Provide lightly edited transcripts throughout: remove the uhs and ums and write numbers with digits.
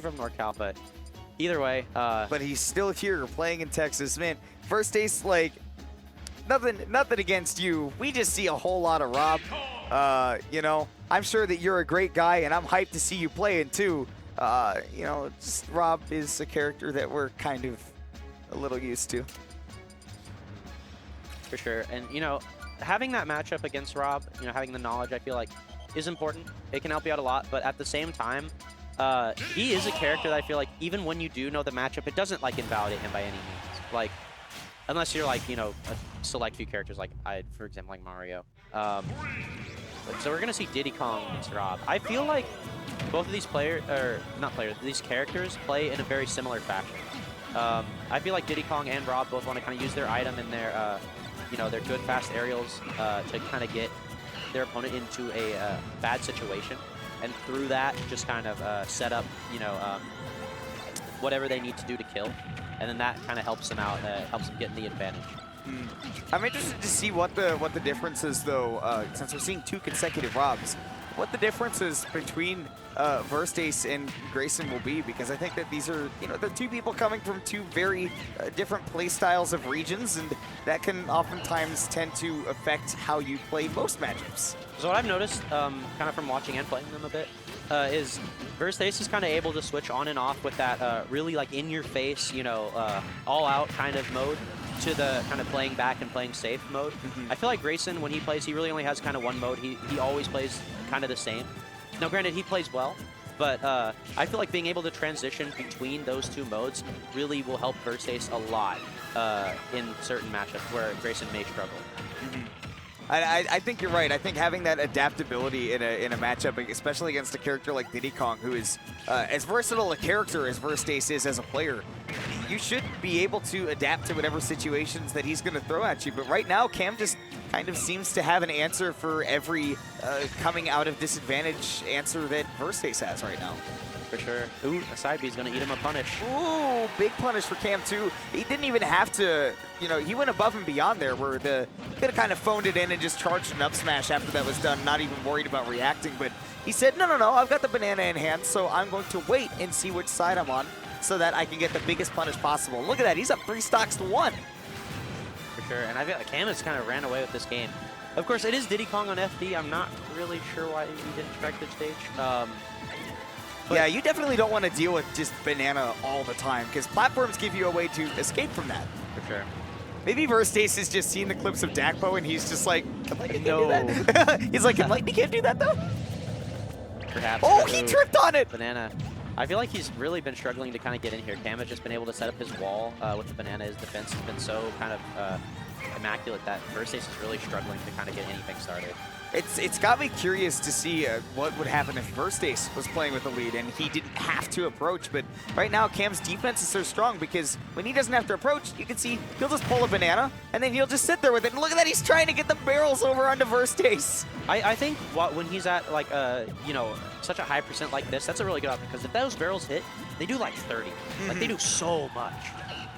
from NorCal, but either way. But he's still here playing in Texas. Man, first ace, like, nothing against you. We just see a whole lot of Rob. You know, I'm sure that you're a great guy, and I'm hyped to see you playing too. You know, just Rob is a character that we're kind of a little used to. For sure. And, you know, having that matchup against Rob, you know, having the knowledge, I feel like, is important. It can help you out a lot, but at the same time, he is a character that I feel like even when you do know the matchup, it doesn't, like, invalidate him by any means. Like, unless you're, like, you know, a select few characters, like, for example, like Mario. So we're going to see Diddy Kong against Rob. I feel like both of these these characters play in a very similar fashion. I feel like Diddy Kong and Rob both want to kind of use their item and their, you know, their good fast aerials to kind of get their opponent into a bad situation, and through that just kind of set up, you know, whatever they need to do to kill, and then that kind of helps them out, helps them get in the advantage. I'm interested to see what the difference is, though, since we're seeing 2 consecutive Robs. What the differences between Verstace and Grayson will be, because I think that these are, you know, they're 2 people coming from 2 very different play styles of regions, and that can oftentimes tend to affect how you play most matchups. So what I've noticed, kind of from watching and playing them a bit, is Verstace is kind of able to switch on and off with that really like in-your-face, you know, all-out kind of mode, to the kind of playing back and playing safe mode. I feel like Grayson, when he plays, he really only has kind of one mode. He always plays kind of the same. Now, granted, he plays well, but I feel like being able to transition between those 2 modes really will help Verstace a lot in certain matchups where Grayson may struggle. I think you're right. I think having that adaptability in a matchup, especially against a character like Diddy Kong, who is as versatile a character as Verstace is as a player, you should be able to adapt to whatever situations that he's going to throw at you. But right now, Cam just kind of seems to have an answer for every coming out of disadvantage answer that Verstace has right now. For sure. Ooh, a side B is going to eat him a punish. Ooh, big punish for Cam, too. He didn't even have to, you know, he went above and beyond there, where could have kind of phoned it in and just charged an up smash after that was done, not even worried about reacting. But he said, no, I've got the banana in hand, so I'm going to wait and see which side I'm on so that I can get the biggest punish possible. Look at that. He's up 3 stocks to 1. For sure. And I feel like Cam has kind of ran away with this game. Of course, it is Diddy Kong on FD. I'm not really sure why he didn't strike the stage. Yeah, you definitely don't want to deal with just banana all the time, because platforms give you a way to escape from that. For sure. Maybe Verstace has just seen the clips of Dakpo and he's just like, can Lightning do that? He's like, can Lightning can't do that though? Perhaps. Oh, he tripped on it! Banana. I feel like he's really been struggling to kind of get in here. Cam has just been able to set up his wall with the banana. His defense has been so kind of immaculate that Verstace is really struggling to kind of get anything started. It's got me curious to see what would happen if Verstace was playing with the lead and he didn't have to approach. But right now, Cam's defense is so strong because when he doesn't have to approach, you can see he'll just pull a banana and then he'll just sit there with it. And look at that, he's trying to get the barrels over onto Verstace. I think when he's at like you know, such a high percent like this, that's a really good option, because if those barrels hit, they do like 30. Like they do so much.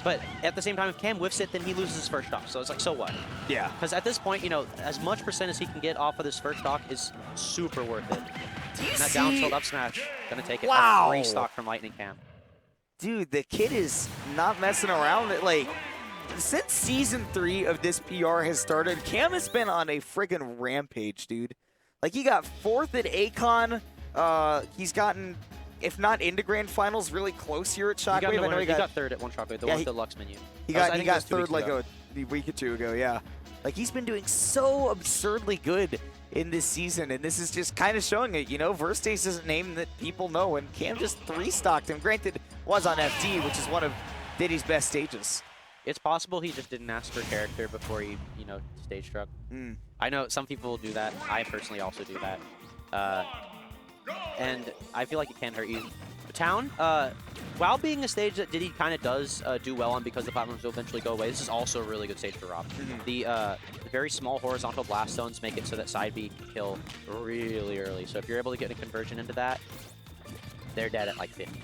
But at the same time, if Cam whiffs it, then he loses his first stock. So it's like, so what? Yeah. Because at this point, you know, as much percent as he can get off of this first stock is super worth it. And that down tilt up smash, gonna take it. Wow. 3 stock from LightningCam. Dude, the kid is not messing around. Like, since Season 3 of this PR has started, Cam has been on a friggin' rampage, dude. Like, he got 4th at Akon. He's gotten, if not into Grand Finals, really close here at Shockwave. He got 3rd at one Shockwave, the one with the Lux menu. He got 3rd like a week or 2 ago, yeah. Like, he's been doing so absurdly good in this season, and this is just kind of showing it. You know, Verstace is a name that people know, and Cam just 3-stocked him. Granted, was on FD, which is one of Diddy's best stages. It's possible he just didn't ask for character before he, you know, stage struck. I know some people will do that. I personally also do that. And I feel like it can hurt you. Town, while being a stage that Diddy kind of does do well on because the platforms will eventually go away, this is also a really good stage for Rob. The very small horizontal blast zones make it so that side B can kill really early. So if you're able to get a conversion into that, they're dead at like 50.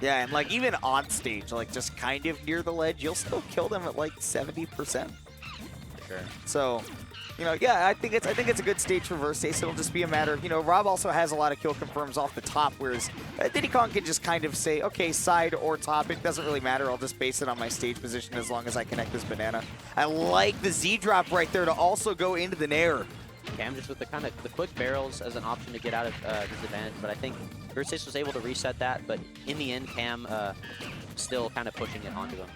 Yeah, and like even on stage, like just kind of near the ledge, you'll still kill them at like 70%. For sure. So, You know, yeah, I think it's a good stage for Versace. It'll just be a matter of, you know, Rob also has a lot of kill confirms off the top, whereas Diddy Kong can just kind of say, okay, side or top, it doesn't really matter. I'll just base it on my stage position as long as I connect this banana. I like the Z drop right there to also go into the Nair. Cam just with the quick barrels as an option to get out of disadvantage, but I think Versace was able to reset that, but in the end, Cam still kind of pushing it onto him.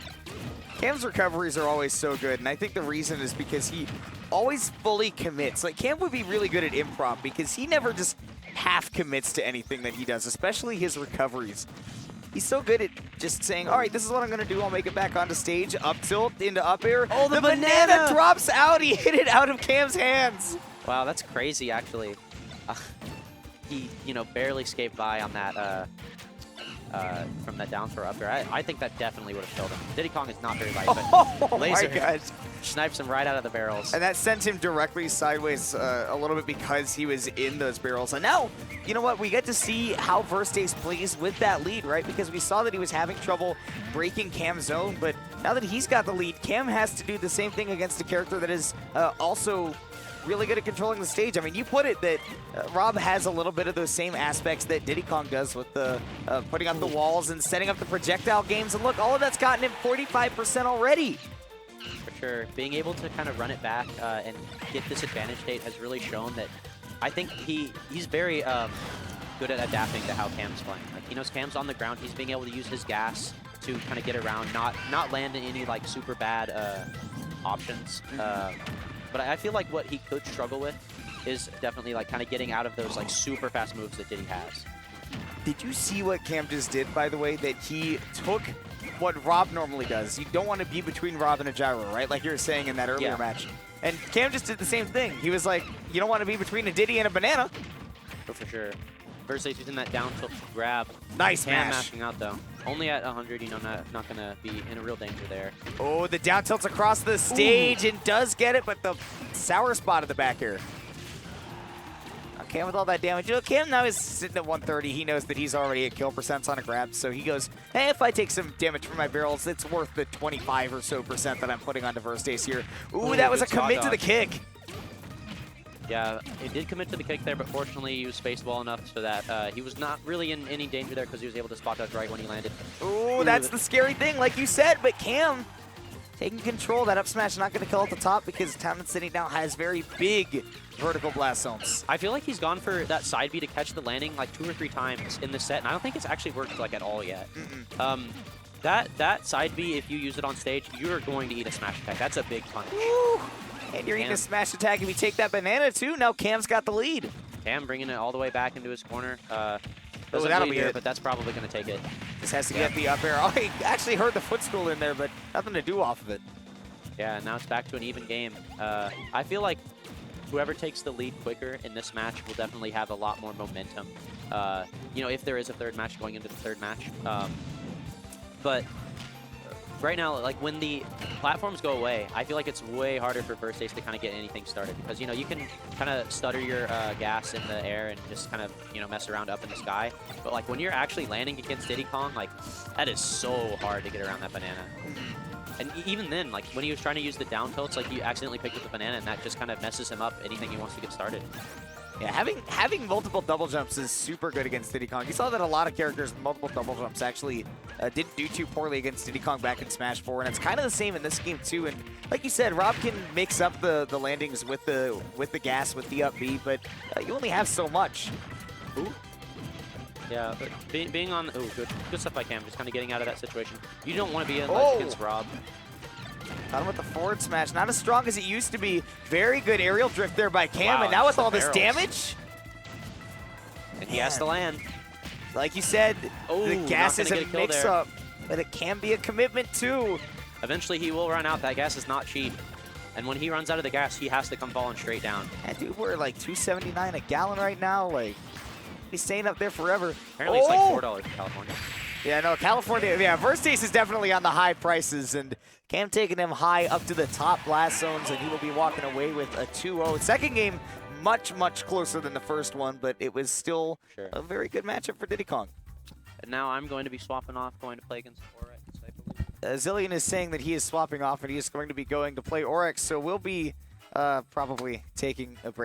Cam's recoveries are always so good, and I think the reason is because he always fully commits. Like, Cam would be really good at improv because he never just half commits to anything that he does, especially his recoveries. He's so good at just saying, all right, this is what I'm going to do. I'll make it back onto stage, up tilt, into up air. Oh, the banana drops out. He hit it out of Cam's hands. Wow, that's crazy, actually. He, you know, barely escaped by on that from that down throw up there. I think that definitely would have killed him. Diddy Kong is not very light, but oh laser my gosh. snipes him right out of the barrels. And that sent him directly sideways a little bit because he was in those barrels. And now, you know what? We get to see how Versace plays with that lead, right? Because we saw that he was having trouble breaking Cam's zone, but now that he's got the lead, Cam has to do the same thing against a character that is also really good at controlling the stage. I mean, you put it that Rob has a little bit of those same aspects that Diddy Kong does with the putting up the walls and setting up the projectile games. And look, all of that's gotten him 45% already. For sure. Being able to kind of run it back and get this advantage state has really shown that I think he's very good at adapting to how Cam's playing. Like, he knows Cam's on the ground. He's being able to use his gas to kind of get around, not land in any like super bad options. But I feel like what he could struggle with is definitely like kind of getting out of those like super fast moves that Diddy has. Did you see what Cam just did, by the way? That he took what Rob normally does. You don't want to be between Rob and a gyro, right? Like you were saying in that earlier match. And Cam just did the same thing. He was like, you don't want to be between a Diddy and a banana. For sure. Versace using that down tilt grab. Nice Cam mash. mashing out though. Only at 100, you know, not going to be in a real danger there. Oh, the down tilt's across the stage and does get it, but the sour spot at the back here. Cam with all that damage. You know, Cam now is sitting at 130. He knows that he's already at kill percents on a grab, so he goes, hey, if I take some damage from my barrels, it's worth the 25 or so % that I'm putting onto Versace here. Ooh, that was a commit to the kick. Yeah, it did commit to the kick there, but fortunately he was spaced well enough so that he was not really in any danger there because he was able to spot dodge right when he landed. Ooh, that's the scary thing, like you said, but Cam taking control. That up smash not going to kill at the top because Town and City now has very big vertical blast zones. I feel like he's gone for that side B to catch the landing like 2 or 3 times in this set, and I don't think it's actually worked like at all yet. That side B, if you use it on stage, you're going to eat a smash attack. That's a big punish. Woo. And you're eating a smash attack if you take that banana too. Now Cam's got the lead. Cam bringing it all the way back into his corner. That'll be it. But that's probably going to take it. Just has to get the up air. Oh, he actually heard the footstool in there, but nothing to do off of it. Yeah, now it's back to an even game. I feel like whoever takes the lead quicker in this match will definitely have a lot more momentum. You know, if there is a third match going into the third match. But right now, like when the platforms go away, I feel like it's way harder for Versace to kind of get anything started because, you know, you can kind of stutter your gas in the air and just kind of, you know, mess around up in the sky. But like when you're actually landing against Diddy Kong, like that is so hard to get around that banana. And even then, like when he was trying to use the down tilts, like you accidentally picked up the banana and that just kind of messes him up anything he wants to get started. Yeah, having multiple double jumps is super good against Diddy Kong. You saw that a lot of characters with multiple double jumps actually didn't do too poorly against Diddy Kong back in Smash 4, and it's kind of the same in this game too. And like you said, Rob can mix up the landings with the gas, with the up B, but you only have so much. Ooh. Yeah, but being on, good stuff by Cam, just kind of getting out of that situation. You don't want to be in ledge against Rob. Got him with the forward smash. Not as strong as it used to be. Very good aerial drift there by Cam. Wow, and now with all barrels. this damage. And he has to land. Like you said, the gas is a mix-up. But it can be a commitment too. Eventually he will run out. That gas is not cheap. And when he runs out of the gas, he has to come falling straight down. And dude, we're like $2.79 a gallon right now. Like, he's staying up there forever. Apparently it's like $4 in California. Yeah, no, California, yeah, Versace is definitely on the high prices, and Cam taking him high up to the top blast zones, and he will be walking away with a 2-0. Second game, much closer than the first one, but it was still a very good matchup for Diddy Kong. And now I'm going to be swapping off, going to play against Oryx, I believe. Zillion is saying that he is swapping off, and he is going to be going to play Oryx, so we'll be probably taking a break.